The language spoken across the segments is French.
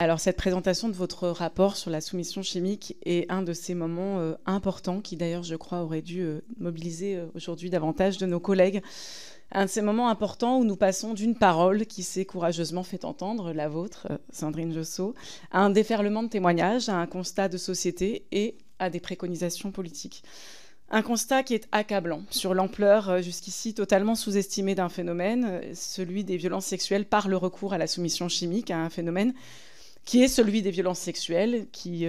Alors, cette présentation de votre rapport sur la soumission chimique est un de ces moments importants qui, d'ailleurs, je crois, aurait dû mobiliser aujourd'hui davantage de nos collègues. Un de ces moments importants où nous passons d'une parole qui s'est courageusement fait entendre, la vôtre, Sandrine Josso, à un déferlement de témoignages, à un constat de société et à des préconisations politiques. Un constat qui est accablant sur l'ampleur jusqu'ici totalement sous-estimée d'un phénomène, celui des violences sexuelles par le recours à la soumission chimique, à un phénomène qui est celui des violences sexuelles, qui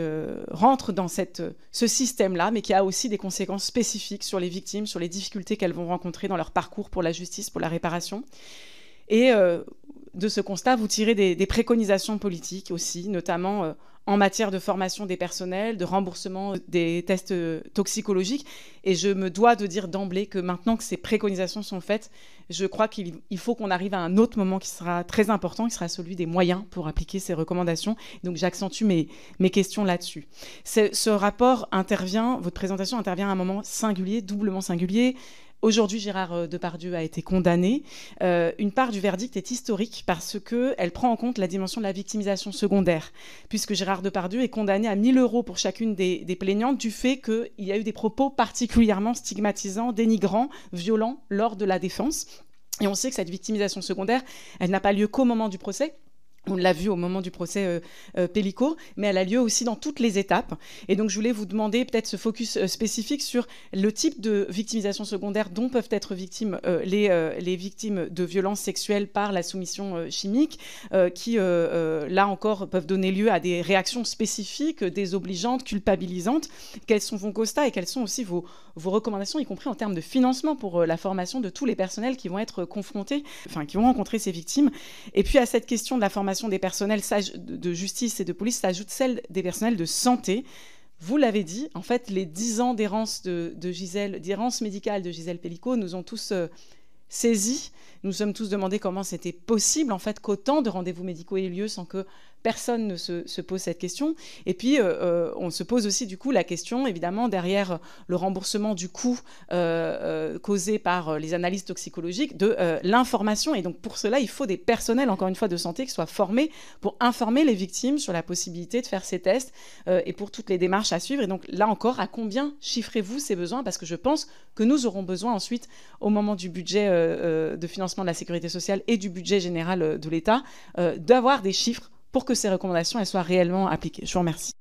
rentre dans ce système-là, mais qui a aussi des conséquences spécifiques sur les victimes, sur les difficultés qu'elles vont rencontrer dans leur parcours pour la justice, pour la réparation. Et de ce constat, vous tirez des préconisations politiques aussi, notamment en matière de formation des personnels, de remboursement des tests toxicologiques. Et je me dois de dire d'emblée que maintenant que ces préconisations sont faites, je crois qu'il faut qu'on arrive à un autre moment qui sera très important, qui sera celui des moyens pour appliquer ces recommandations. Donc j'accentue mes questions là-dessus. Ce rapport intervient, votre présentation intervient à un moment singulier, doublement singulier. Aujourd'hui, Gérard Depardieu a été condamné. Une part du verdict est historique parce qu'elle prend en compte la dimension de la victimisation secondaire, puisque Gérard Depardieu est condamné à 1 000 € pour chacune des plaignantes du fait qu'il y a eu des propos particulièrement stigmatisants, dénigrants, violents lors de la défense. Et on sait que cette victimisation secondaire, elle n'a pas lieu qu'au moment du procès. On l'a vu au moment du procès Pellico, mais elle a lieu aussi dans toutes les étapes. Et donc, je voulais vous demander peut-être ce focus spécifique sur le type de victimisation secondaire dont peuvent être victimes les victimes de violences sexuelles par la soumission chimique, qui, là encore, peuvent donner lieu à des réactions spécifiques, désobligeantes, culpabilisantes. Quels sont vos constats et quelles sont aussi vos recommandations, y compris en termes de financement pour la formation de tous les personnels qui vont être confrontés, enfin, qui vont rencontrer ces victimes. Et puis, à cette question de la formation des personnels de justice et de police s'ajoute celle des personnels de santé. Vous l'avez dit, en fait, les 10 ans d'errance d'errance médicale de Gisèle Pellico nous ont tous saisis. Nous sommes tous demandé comment c'était possible, en fait, qu'autant de rendez-vous médicaux aient lieu sans que personne ne se pose cette question. Et puis, on se pose aussi, du coup, la question, évidemment, derrière le remboursement du coût causé par les analyses toxicologiques, de l'information. Et donc, pour cela, il faut des personnels, encore une fois, de santé qui soient formés pour informer les victimes sur la possibilité de faire ces tests et pour toutes les démarches à suivre. Et donc, là encore, à combien chiffrez-vous ces besoins? Parce que je pense que nous aurons besoin ensuite, au moment du budget de financement de la sécurité sociale et du budget général de l'État, d'avoir des chiffres pour que ces recommandations elles soient réellement appliquées. Je vous remercie.